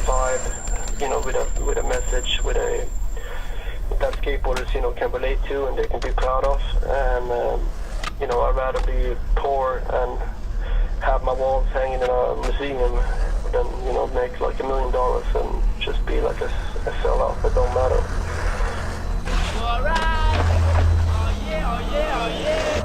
vibe, you know, with a message, that skateboarders, you know, can relate to and they can be proud of. And you know, I'd rather be poor and have my walls hanging in a museum than, you know, make like $1 million and just be like a sellout that don't matter. All right. Oh yeah, oh yeah, oh yeah.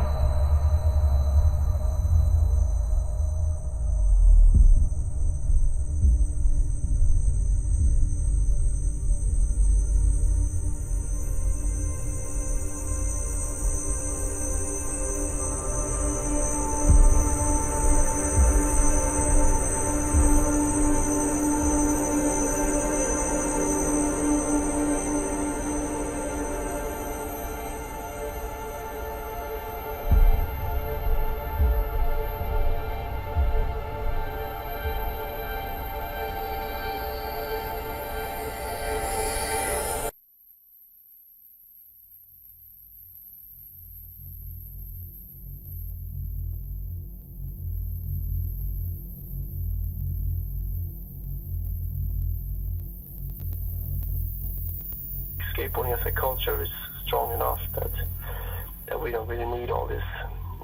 Skateboarding as a culture is strong enough that we don't really need all this,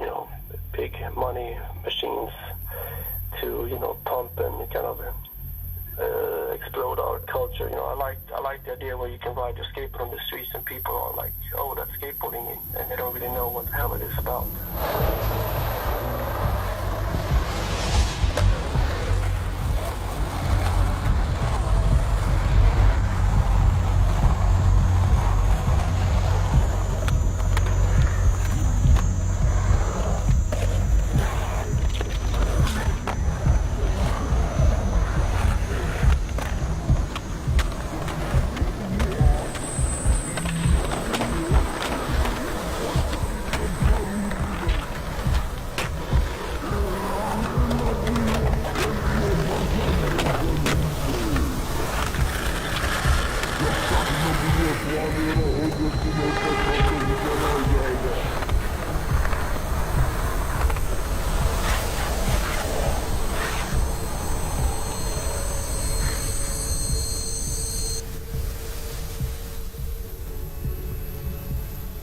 you know, big money machines to, you know, pump and kind of explode our culture. You know, I like the idea where you can ride your skateboard on the streets and people are like, oh, that's skateboarding, and they don't really know what the hell it is about.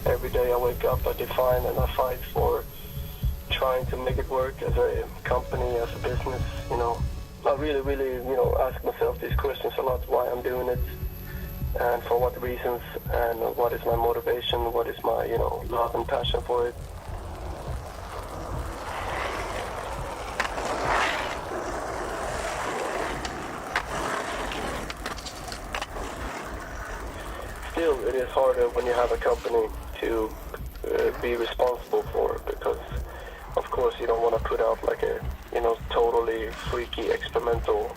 Every day I wake up, I define and I fight for trying to make it work as a company, as a business, you know. I really, you know, ask myself these questions a lot, why I'm doing it, and for what reasons, and what is my motivation, what is my, you know, love and passion for it. Still, it is harder when you have a company to be responsible for, because of course you don't want to put out like a, you know, totally freaky experimental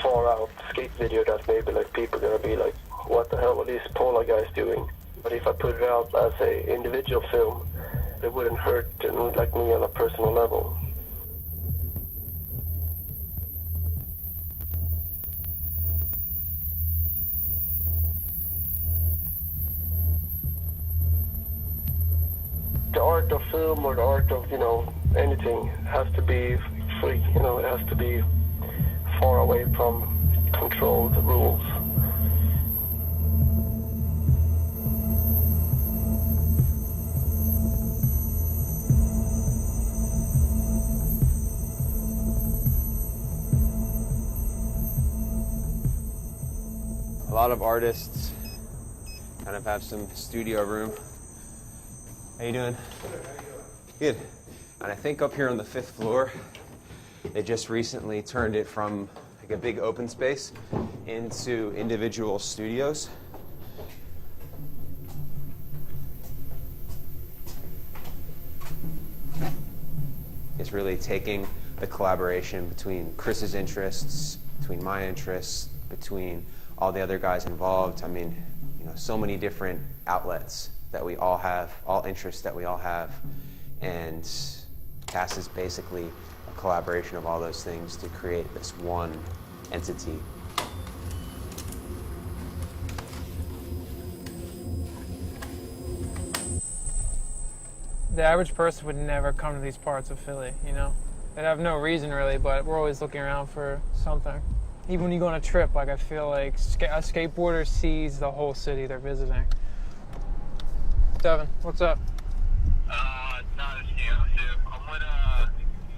far out skate video that maybe like people are gonna be like, what the hell are these Polar guys doing? But if I put it out as a individual film, it wouldn't hurt like me on a personal level. The art of film or the art of, you know, anything has to be free, you know, it has to be far away from controlled rules. A lot of artists kind of have some studio room. How you doing? Good. And I think up here on the 5th floor, they just recently turned it from like a big open space into individual studios. It's really taking the collaboration between Chris's interests, between my interests, between all the other guys involved. I mean, you know, so many different outlets that we all have, all interests that we all have, and CAST is basically a collaboration of all those things to create this one entity. The average person would never come to these parts of Philly, you know? They'd have no reason really, but we're always looking around for something. Even when you go on a trip, like I feel like a skateboarder sees the whole city they're visiting. Devin, what's up? Not a CO2. I'm with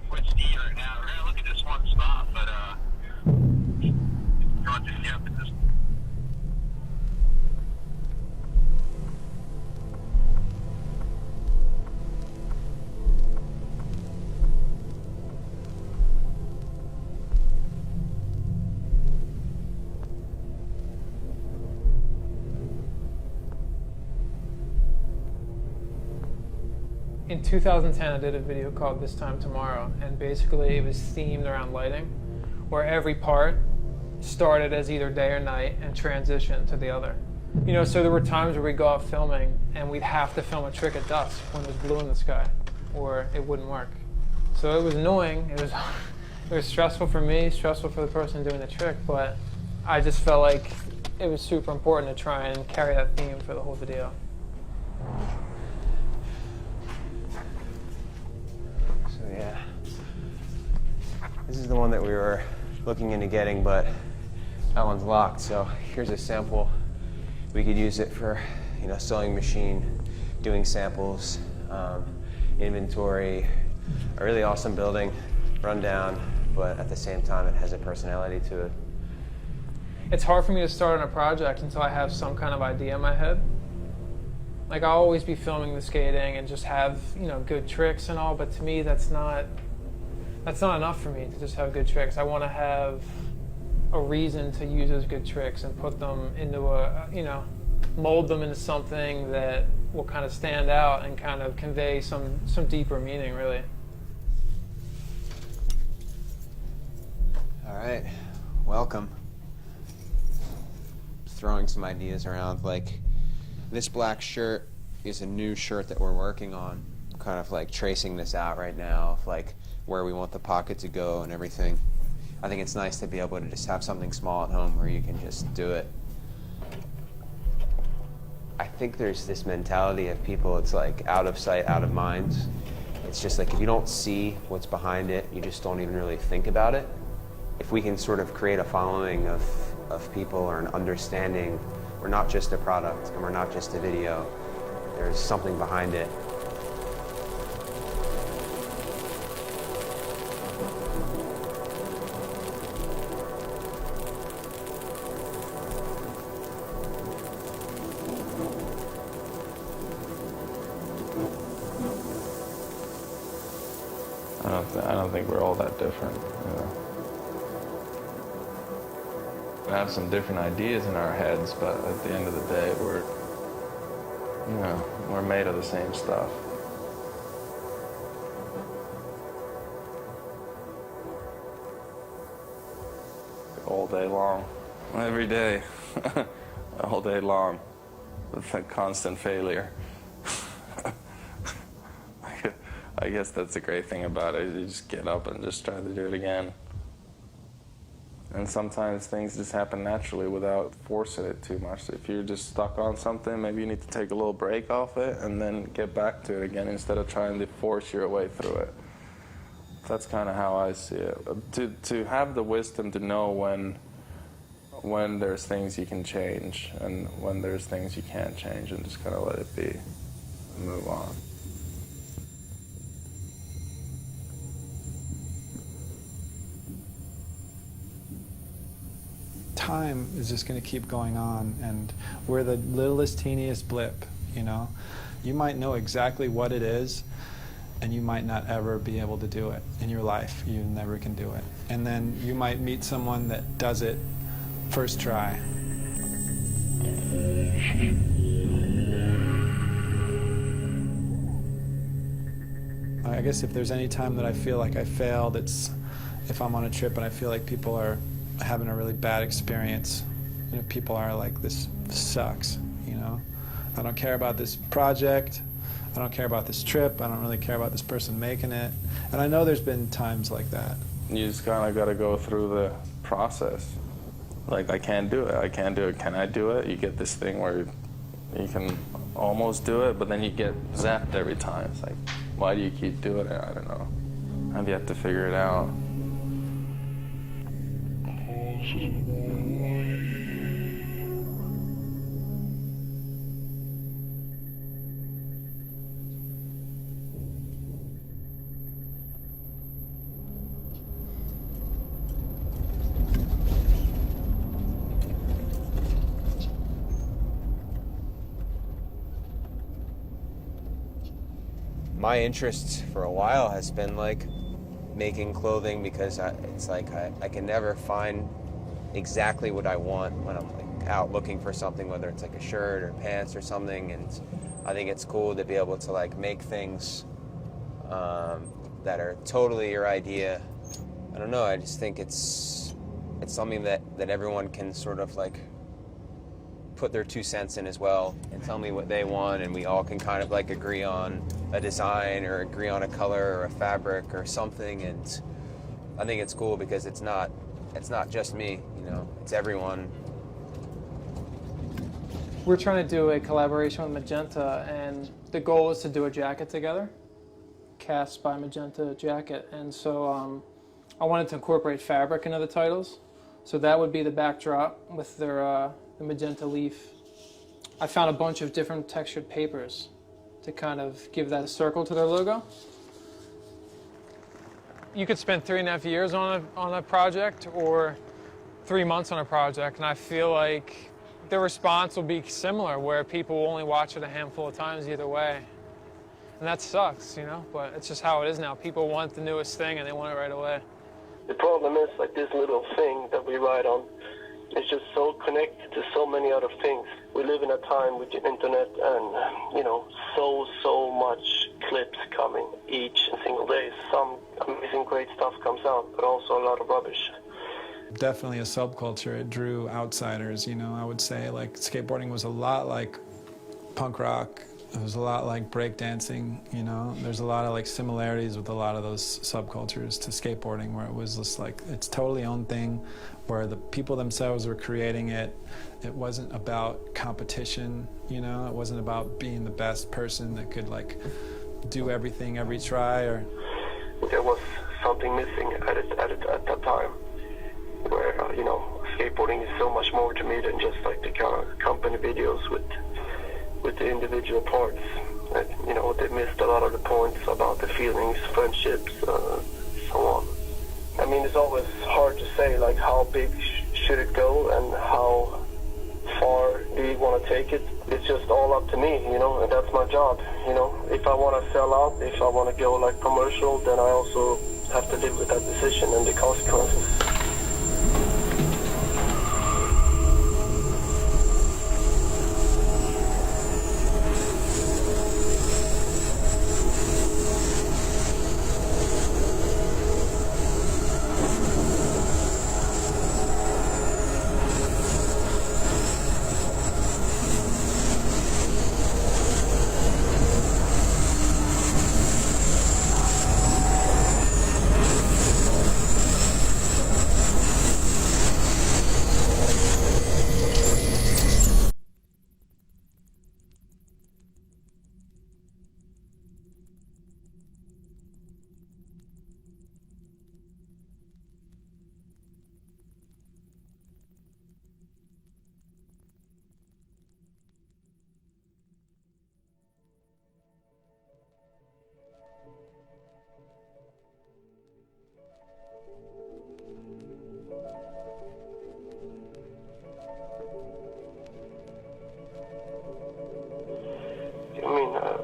which D right now. We're gonna look at this one spot, but you want to see up at this. In 2010, I did a video called This Time Tomorrow, and basically it was themed around lighting, where every part started as either day or night and transitioned to the other. You know, so there were times where we'd go out filming and we'd have to film a trick at dusk when it was blue in the sky, or it wouldn't work. So it was annoying, it was stressful for me, stressful for the person doing the trick, but I just felt like it was super important to try and carry that theme for the whole video. Yeah. This is the one that we were looking into getting, but that one's locked. So here's a sample. We could use it for, you know, sewing machine, doing samples, inventory. A really awesome building, run down, but at the same time it has a personality to it. It's hard for me to start on a project until I have some kind of idea in my head. Like, I'll always be filming the skating and just have, you know, good tricks and all, but to me that's not enough for me to just have good tricks. I want to have a reason to use those good tricks and put them into a, you know, mold them into something that will kind of stand out and kind of convey some deeper meaning, really. All right, welcome. Throwing some ideas around, like, this black shirt is a new shirt that we're working on. Kind of like tracing this out right now, like where we want the pocket to go and everything. I think it's nice to be able to just have something small at home where you can just do it. I think there's this mentality of people, it's like out of sight, out of mind. It's just like if you don't see what's behind it, you just don't even really think about it. If we can sort of create a following of people or an understanding, we're not just a product and we're not just a video. There's something behind it. I don't think we're all that different, you know. We have some different ideas in our heads, but at the end of the day, we're made of the same stuff. All day long, every day, all day long, with a constant failure. I guess that's the great thing about it. You just get up and just try to do it again. And sometimes things just happen naturally without forcing it too much. If you're just stuck on something, maybe you need to take a little break off it and then get back to it again instead of trying to force your way through it. That's kind of how I see it. To have the wisdom to know when there's things you can change and when there's things you can't change, and just kind of let it be and move on. Time is just going to keep going on, and we're the littlest, teeniest blip, you know? You might know exactly what it is, and you might not ever be able to do it in your life. You never can do it. And then you might meet someone that does it first try. I guess if there's any time that I feel like I failed, it's if I'm on a trip and I feel like people are having a really bad experience. You know, people are like, this sucks, you know? I don't care about this project. I don't care about this trip. I don't really care about this person making it. And I know there's been times like that. You just kind of got to go through the process. Like, I can't do it. I can't do it. Can I do it? You get this thing where you can almost do it, but then you get zapped every time. It's like, why do you keep doing it? I don't know. I've yet to figure it out. My interest for a while has been like making clothing, because it's like I can never find exactly what I want when I'm like out looking for something, whether it's like a shirt or pants or something. And I think it's cool to be able to like make things that are totally your idea. I don't know, I just think it's something that everyone can sort of like put their 2 cents in as well and tell me what they want, and we all can kind of like agree on a design or agree on a color or a fabric or something. And I think it's cool because it's not just me, you know, it's everyone. We're trying to do a collaboration with Magenta, and the goal is to do a jacket together, cast by Magenta jacket. And so I wanted to incorporate fabric into the titles, so that would be the backdrop with their the magenta leaf. I found a bunch of different textured papers to kind of give that a circle to their logo. You could spend 3.5 years on a project, or 3 months on a project, and I feel like the response will be similar, where people will only watch it a handful of times either way. And that sucks, you know, but it's just how it is now. People want the newest thing and they want it right away. The problem is, like, this little thing that we ride on, it's just so connected to so many other things. We live in a time with the internet and, you know, so much clips coming each single day. Some amazing great stuff comes out, but also a lot of rubbish. Definitely a subculture. It drew outsiders, you know. I would say like skateboarding was a lot like punk rock. It was a lot like breakdancing, you know. There's a lot of like similarities with a lot of those subcultures to skateboarding, where it was just like its totally own thing, where the people themselves were creating it. It wasn't about competition, you know. It wasn't about being the best person that could like do everything every try. Or there was something missing at that time, where you know, skateboarding is so much more to me than just like the company videos with the individual parts. And, you know, they missed a lot of the points about the feelings, friendships, so on. I mean, it's always hard to say, like, how big should it go and how far do you want to take it. It's just all up to me, you know, and that's my job, you know. If I want to sell out, if I want to go like commercial, then I also have to live with that decision and the consequences.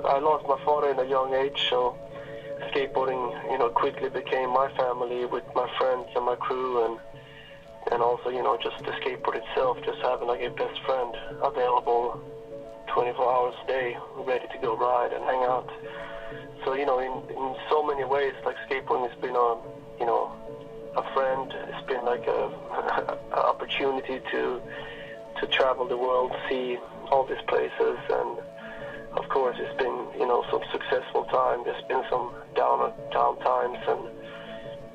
I lost my father at a young age, so skateboarding, you know, quickly became my family with my friends and my crew, and also, you know, just the skateboard itself, just having like a best friend available 24 hours a day, ready to go ride and hang out. So, you know, in so many ways, like skateboarding has been a, you know, a friend. It's been like a opportunity to travel the world, see all these places, and of course, it's been, you know, some successful time. There's been some down times, and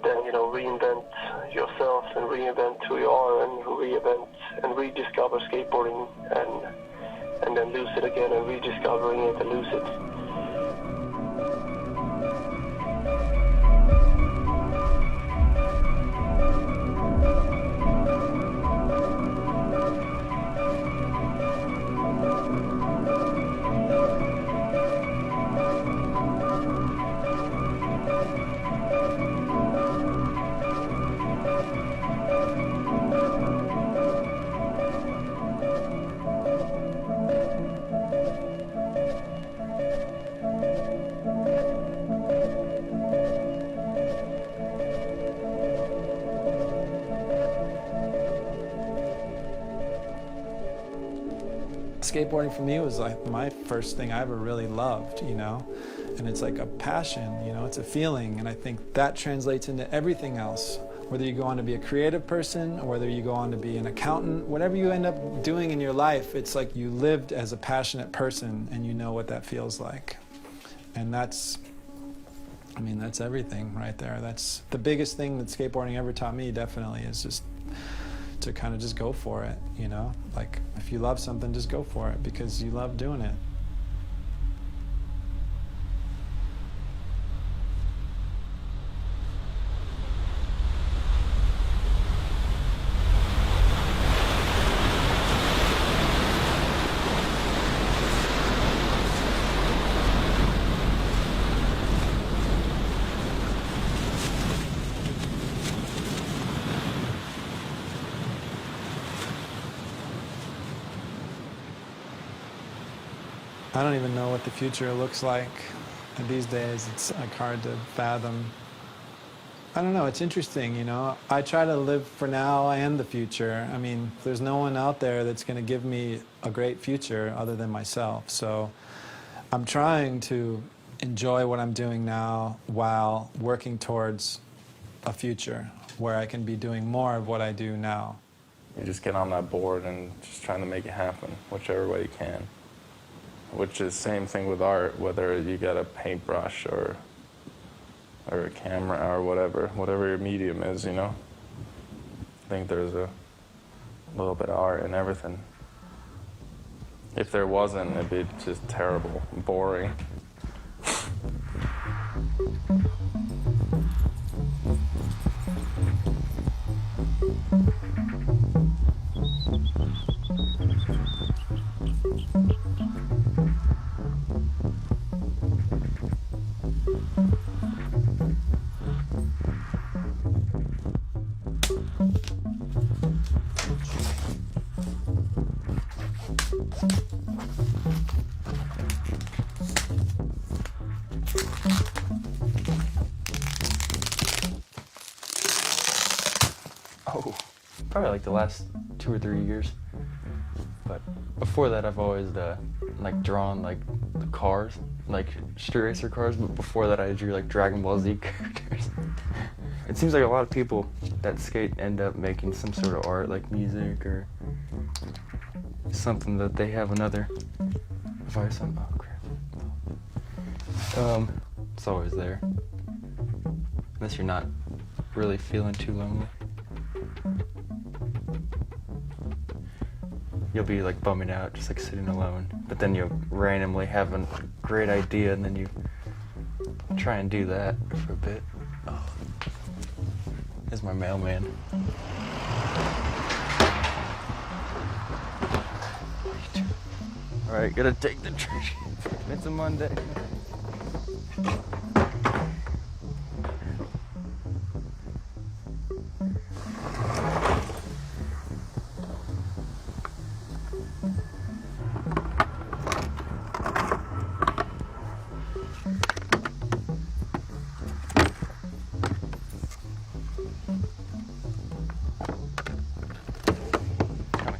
then, you know, reinvent yourself and reinvent who you are and reinvent and rediscover skateboarding and then lose it again and rediscovering it and lose it. skateboarding for me was like my first thing I ever really loved, you know? And it's like a passion, you know, it's a feeling. And I think that translates into everything else. Whether you go on to be a creative person or whether you go on to be an accountant, whatever you end up doing in your life, it's like you lived as a passionate person and you know what that feels like. And that's, I mean, that's everything right there. That's the biggest thing that skateboarding ever taught me, definitely, is just to kind of just go for it, you know? Like, if you love something, just go for it because you love doing it. I don't even know what the future looks like. And these days, it's like hard to fathom. I don't know, it's interesting, you know. I try to live for now and the future. I mean, there's no one out there that's going to give me a great future other than myself. So I'm trying to enjoy what I'm doing now while working towards a future where I can be doing more of what I do now. You just get on that board and just trying to make it happen, whichever way you can. Which is same thing with art, whether you got a paintbrush or a camera or whatever your medium is, you know. I think there's a little bit of art in everything. If there wasn't, it'd be just terrible, boring. Oh, probably like the last 2 or 3 years. But before that, I've always like drawn like the cars, like street racer cars. But before that, I drew like Dragon Ball Z characters. It seems like a lot of people that skate end up making some sort of art, like music or something that they have another vice on. Oh crap! It's always there, unless you're not really feeling too lonely. You'll be like bumming out, just like sitting alone, but then you'll randomly have a great idea and then you try and do that for a bit. Oh. There's my mailman. Alright, gotta take the trash. It's a Monday.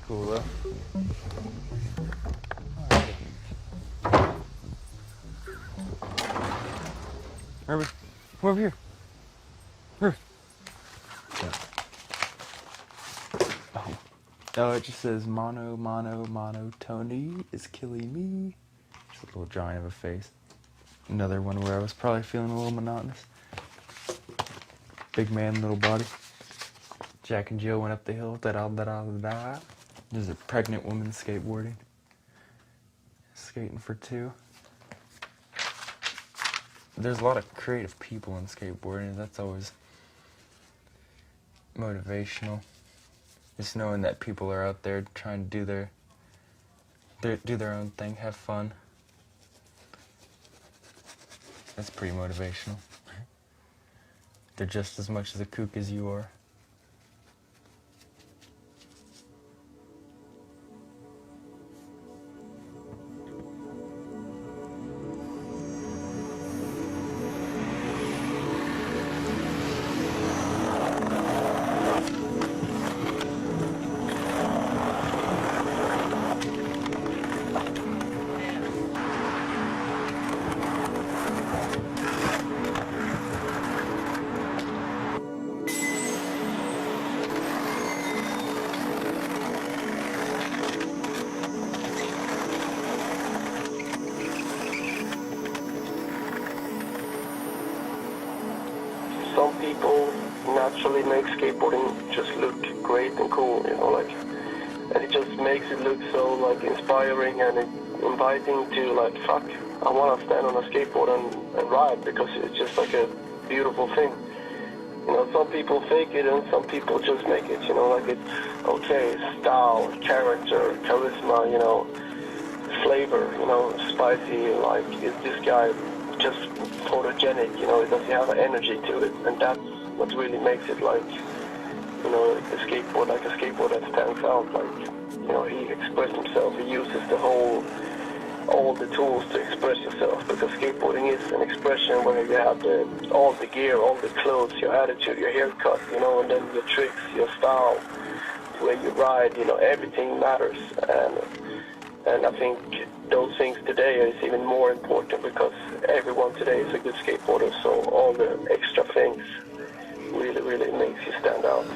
Cool though. Herbie, come over here. Herbie. Oh, it just says monotony is killing me. Just a little drawing of a face. Another one where I was probably feeling a little monotonous. Big man, little body. Jack and Jill went up the hill. Da-da-da-da-da. There's a pregnant woman skateboarding. Skating for two. There's a lot of creative people in skateboarding. That's always motivational. Just knowing that people are out there trying to do their own thing, have fun. That's pretty motivational. They're just as much as a kook as you are. people naturally make skateboarding just look great and cool, you know, like, and it just makes it look so like inspiring and inviting to like, fuck, I want to stand on a skateboard and ride, because it's just like a beautiful thing. You know, some people fake it and some people just make it, you know, like it's okay, style, character, charisma, you know, flavor, you know, spicy, like, is this guy just photogenic, you know, does he have an energy to it? And that's what really makes it like, you know, a skateboard that stands out, like, you know, he expresses himself, he uses all the tools to express yourself, because skateboarding is an expression where you have all the gear, all the clothes, your attitude, your haircut, you know, and then your tricks, your style, the way you ride, you know, everything matters. And I think those things today is even more important, because everyone today is a good skateboarder, so all the extra things really, really makes you stand out.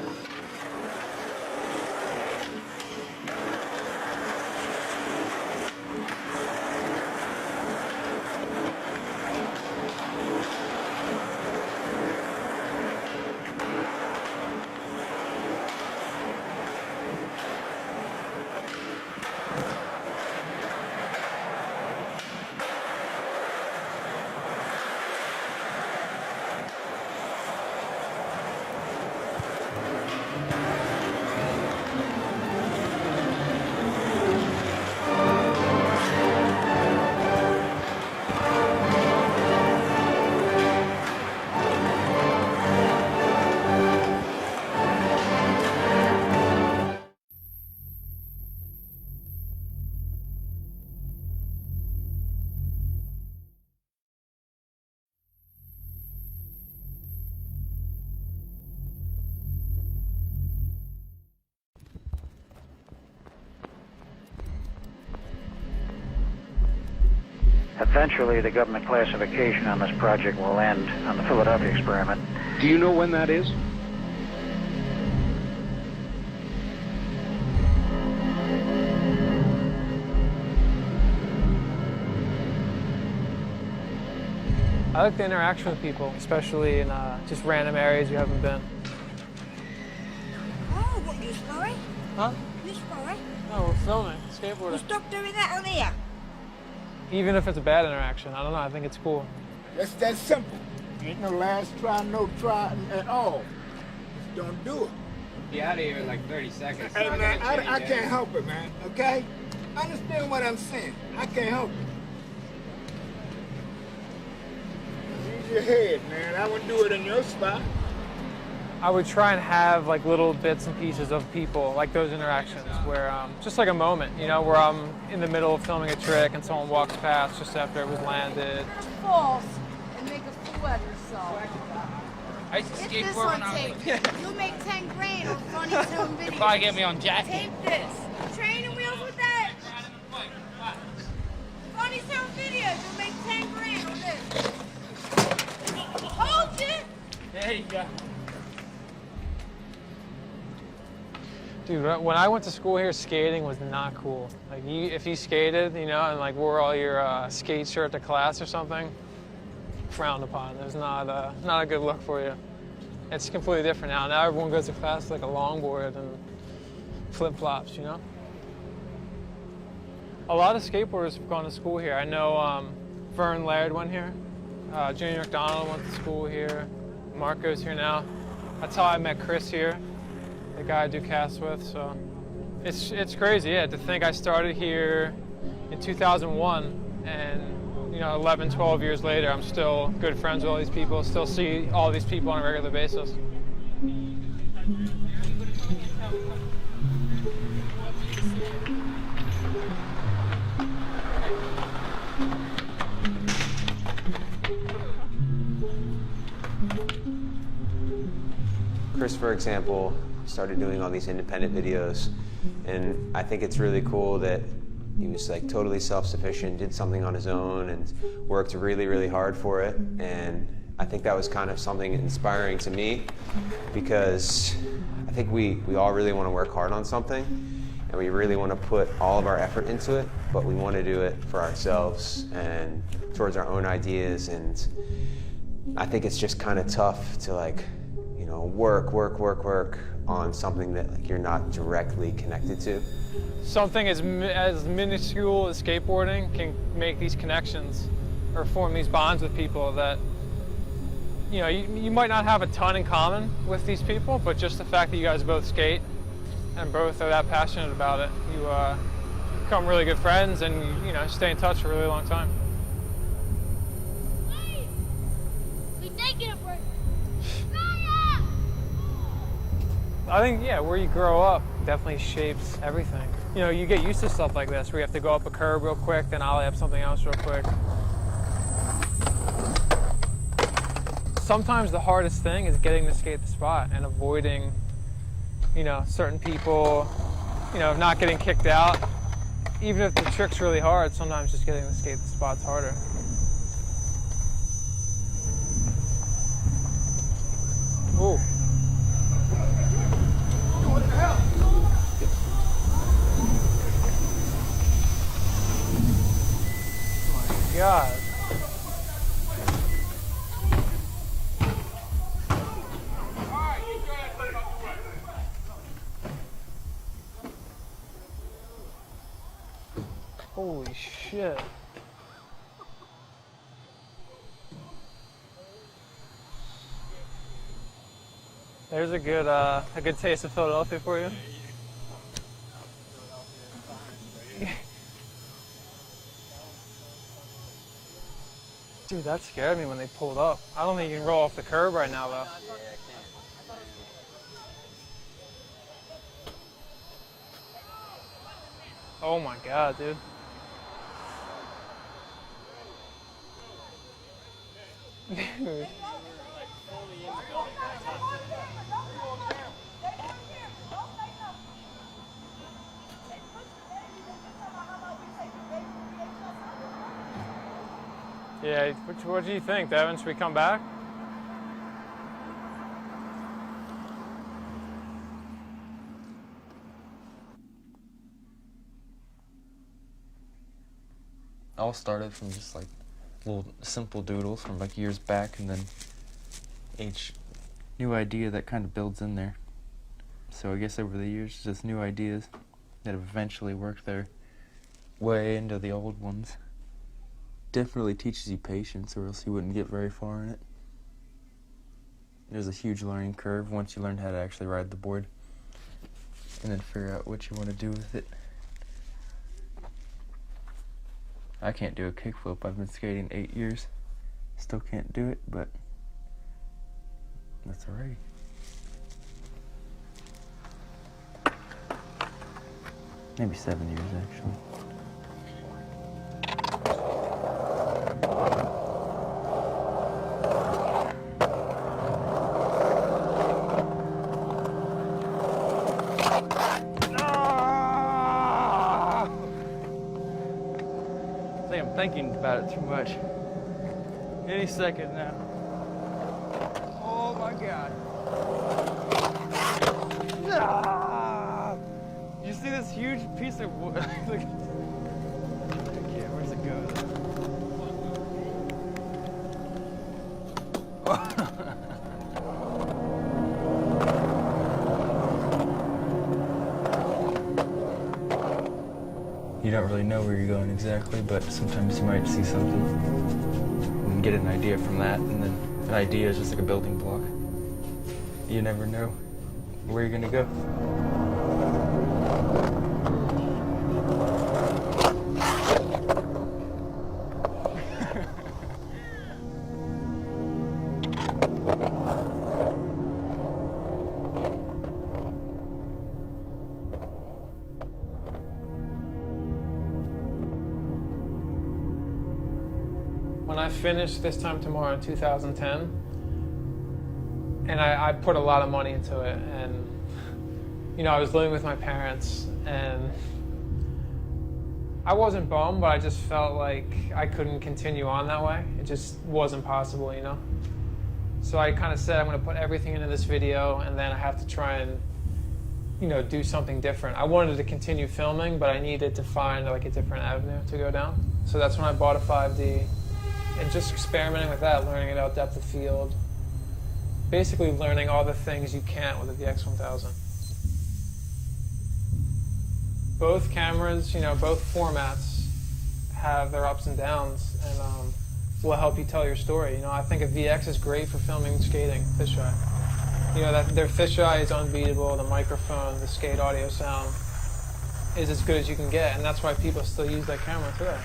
Eventually, the government classification on this project will end on the Philadelphia experiment. Do you know when that is? I like the interaction with people, especially in just random areas you haven't been. Oh, what, you sparring? Huh? You sparring? No, we're filming, skateboarding. Well, stop doing that on here. Even if it's a bad interaction, I don't know, I think it's cool. That's that simple. Ain't no last try, no try at all. Just don't do it. Be out of here in like 30 seconds. Hey, man, I can't help it, man, okay? Understand what I'm saying. I can't help it. Use your head, man. I wouldn't do it in your spot. I would try and have like little bits and pieces of people, like those interactions where, just like a moment, you know, where I'm in the middle of filming a trick and someone walks past just after it was landed. False and make a fool out of yourself. I used to Get skateboard this when on I tape. You'll make 10 grand on funny film videos. probably get me on jacket. Tape this. Training wheels with that. Funny film videos. You'll make 10 grand on this. Hold it. There you go. Dude, when I went to school here, skating was not cool. Like, if you skated, you know, and like wore all your skate shirt to class or something, frowned upon. It was not a good look for you. It's completely different now. Now everyone goes to class with like a longboard and flip-flops, you know? A lot of skateboarders have gone to school here. I know Vern Laird went here. Junior McDonald went to school here. Marco's here now. That's how I met Chris here, the guy I do casts with. So it's crazy, yeah, to think I started here in 2001 and, you know, 11, 12 years later, I'm still good friends with all these people, still see all these people on a regular basis. Chris, for example, started doing all these independent videos, and I think it's really cool that he was like totally self-sufficient, did something on his own, and worked really, really hard for it. And I think that was kind of something inspiring to me, because I think we all really want to work hard on something, and we really want to put all of our effort into it, but we want to do it for ourselves and towards our own ideas and I think it's just kind of tough to like, you know, work on something that like, you're not directly connected to. Something as minuscule as skateboarding can make these connections or form these bonds with people that, you know, you might not have a ton in common with these people, but just the fact that you guys both skate and both are that passionate about it, you become really good friends and, you know, stay in touch for a really long time. I think, yeah, where you grow up definitely shapes everything. You know, you get used to stuff like this, where you have to go up a curb real quick, then ollie up something else real quick. Sometimes the hardest thing is getting to skate the spot and avoiding, you know, certain people, you know, not getting kicked out. Even if the trick's really hard, sometimes just getting to skate the spot's harder. Ooh. What the hell? Oh my God. Holy shit. There's a good taste of Philadelphia for you. Dude, that scared me when they pulled up. I don't think you can roll off the curb right now, though. Oh my God, dude. Dude. Yeah, what do you think, Devin? Should we come back? All started from just like little simple doodles from like years back, and then each new idea that kind of builds in there. So I guess over the years, just new ideas that have eventually worked their way into the old ones. Definitely teaches you patience, or else you wouldn't get very far in it. There's a huge learning curve once you learn how to actually ride the board, and then figure out what you want to do with it. I can't do a kickflip. I've been skating 8 years. Still can't do it, but that's alright. Maybe 7 years, actually. Thinking about it too much. Any second now. Oh my God. Ah! You see this huge piece of wood? Look. Okay, where's it go? You don't really know where you're going exactly, but sometimes you might see something and get an idea from that, and then an idea is just like a building block. You never know where you're gonna go. When I finished This Time Tomorrow in 2010, and I put a lot of money into it, and you know, I was living with my parents, and I wasn't bummed, but I just felt like I couldn't continue on that way. It just wasn't possible, you know? So I kind of said, I'm gonna put everything into this video, and then I have to try and, you know, do something different. I wanted to continue filming, but I needed to find like a different avenue to go down. So that's when I bought a 5D And just experimenting with that, learning about depth of field, basically learning all the things you can't with a VX1000. Both cameras, both formats have their ups and downs, and will help you tell your story. I think a VX is great for filming skating, fisheye. That their fisheye is unbeatable, the microphone, the skate audio sound is as good as you can get, and that's why people still use that camera today.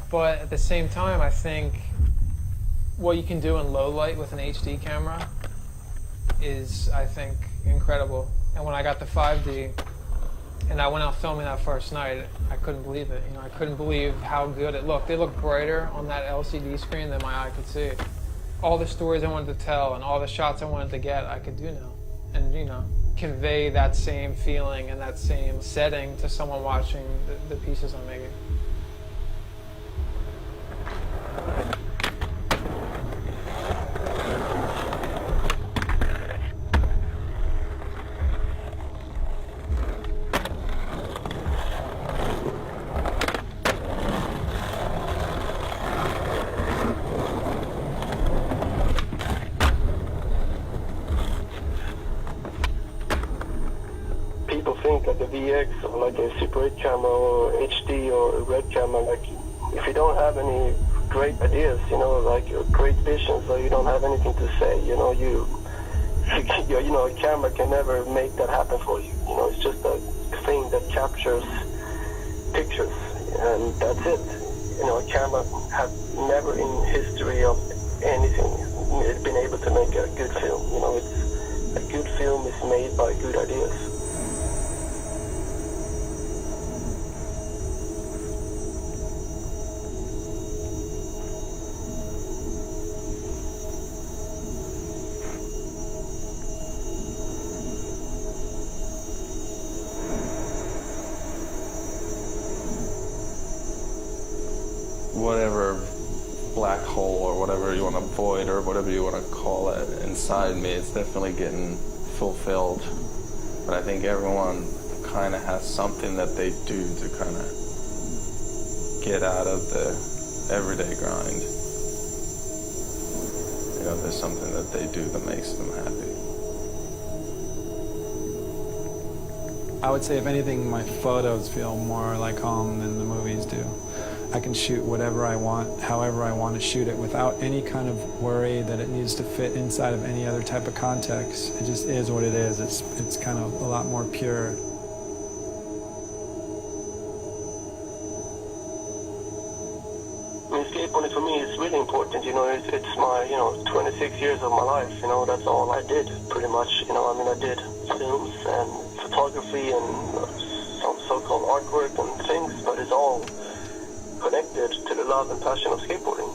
But at the same time, I think what you can do in low light with an HD camera is, I think, incredible. And when I got the 5D, and I went out filming that first night, I couldn't believe it. I couldn't believe how good it looked. It looked brighter on that LCD screen than my eye could see. All the stories I wanted to tell and all the shots I wanted to get, I could do now. And, convey that same feeling and that same setting to someone watching the pieces I'm making. Like a VX or like a Super 8 camera or HD or a Red camera, like if you don't have any great ideas, like great visions, or you don't have anything to say, a camera can never make that happen for you. It's just a thing that captures pictures, and that's it. A camera has never in history of anything been able to make a good film. It's a good film is made by good ideas. Whatever black hole or whatever you want to void or whatever you want to call it inside me, it's definitely getting fulfilled. But I think everyone kind of has something that they do to kind of get out of the everyday grind. There's something that they do that makes them happy. I would say, if anything, my photos feel more like home than the movies do. I can shoot whatever I want, however I want to shoot it, without any kind of worry that it needs to fit inside of any other type of context. It just is what it is. It's kind of a lot more pure. Skateboarding for me is really important. It's my 26 years of my life. That's all I did pretty much. I did films and photography and some so-called artwork and things, but it's all connected to the love and passion of skateboarding.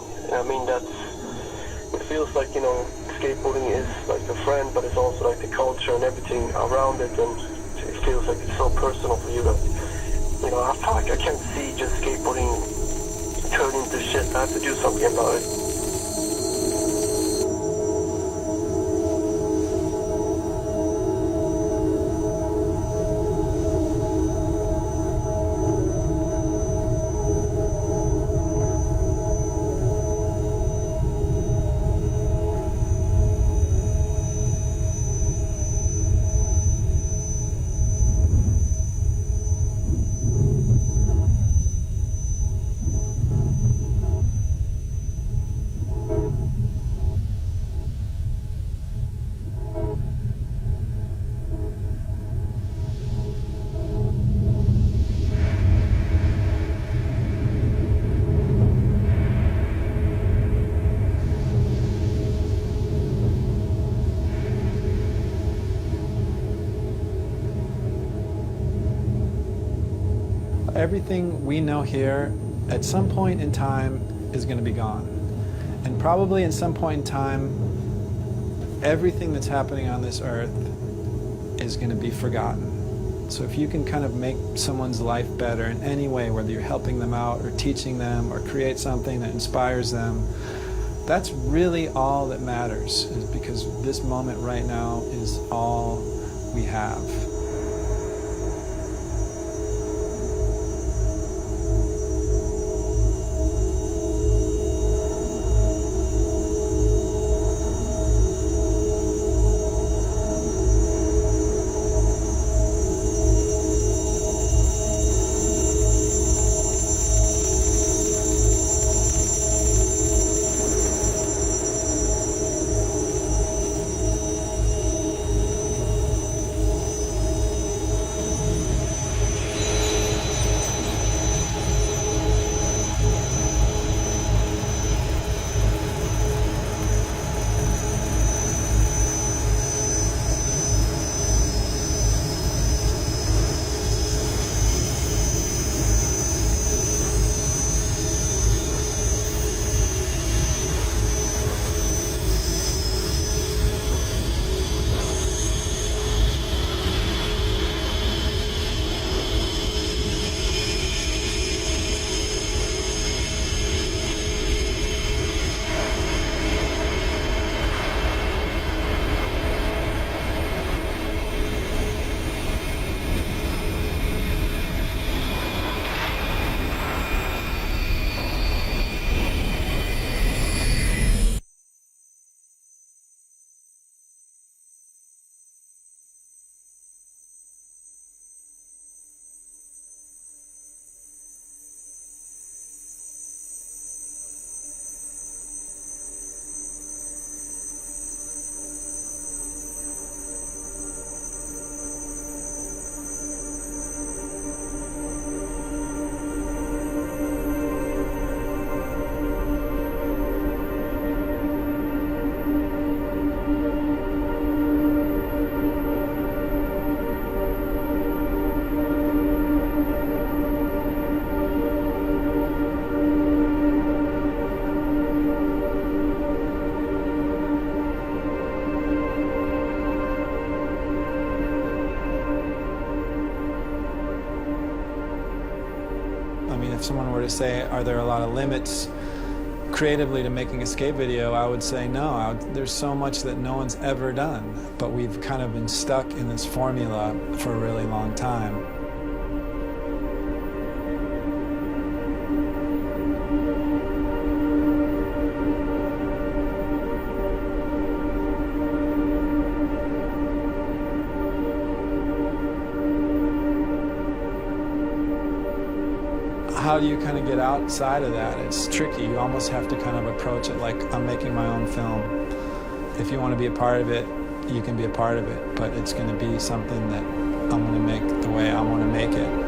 It feels like, skateboarding is like a friend, but it's also like the culture and everything around it, and it feels like it's so personal for you that, I feel like I can't see just skateboarding turn into shit. I have to do something about it. Everything we know here, at some point in time, is going to be gone. And probably at some point in time, everything that's happening on this earth is going to be forgotten. So if you can kind of make someone's life better in any way, whether you're helping them out or teaching them or create something that inspires them, that's really all that matters, is because this moment right now is all we have. if someone were to say, are there a lot of limits creatively to making a skate video, I would say no. There's so much that no one's ever done, but we've kind of been stuck in this formula for a really long time. How do you kind of get outside of that? It's tricky. You almost have to kind of approach it like I'm making my own film. If you want to be a part of it, you can be a part of it, but it's going to be something that I'm going to make the way I want to make it.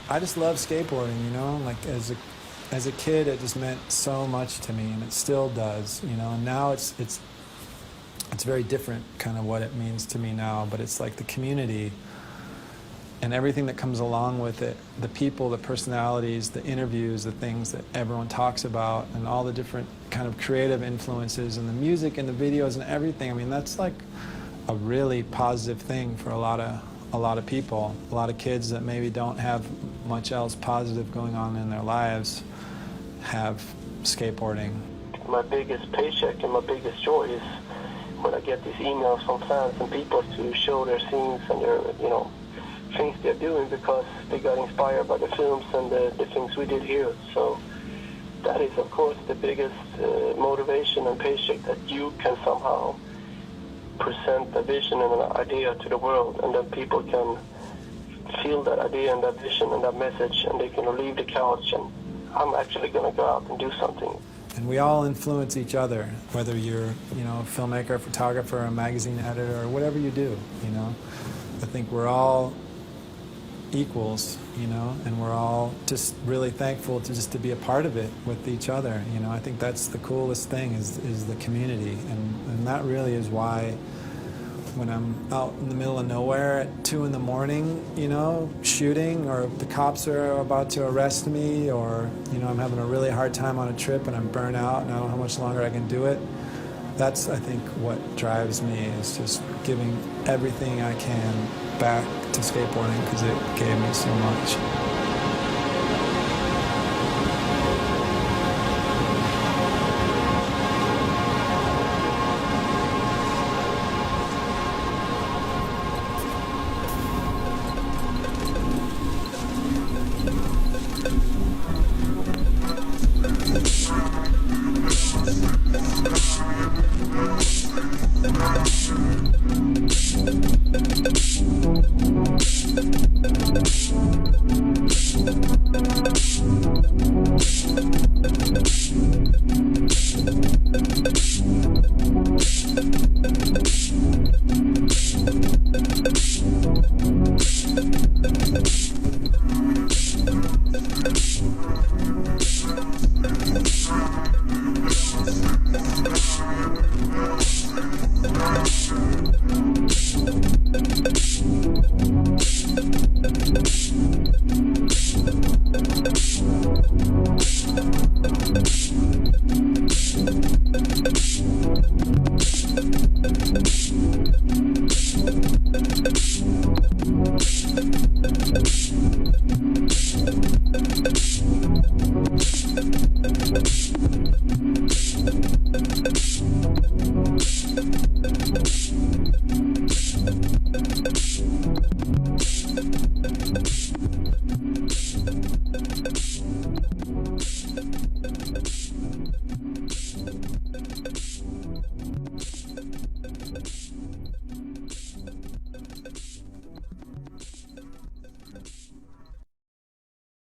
I just love skateboarding, you know, like as a kid it just meant so much to me, and it still does, you know, and now it's very different kind of what it means to me now, but it's like the community and everything that comes along with it, the people, the personalities, the interviews, the things that everyone talks about, and all the different kind of creative influences, and the music and the videos and everything. I mean, that's like a really positive thing for a lot of people, a lot of kids that maybe don't have much else positive going on in their lives have skateboarding. My biggest paycheck and my biggest joy is when I get these emails from fans and people to show their scenes and their, you know, things they're doing because they got inspired by the films and the things we did here. So that is, of course, the biggest motivation and paycheck, that you can somehow present a vision and an idea to the world, and then people can feel that idea and that vision and that message, and they can leave the couch and I'm actually going to go out and do something. And we all influence each other, whether you're, you know, a filmmaker, a photographer, a magazine editor, or whatever you do, you know. I think we're all equals, you know, and we're all just really thankful to be a part of it with each other, you know. I think that's the coolest thing is the community, and that really is why when I'm out in the middle of nowhere at 2 in the morning, you know, shooting, or the cops are about to arrest me, or, you know, I'm having a really hard time on a trip and I'm burnt out and I don't know how much longer I can do it. That's, I think, what drives me, is just giving everything I can back to skateboarding, because it gave me so much.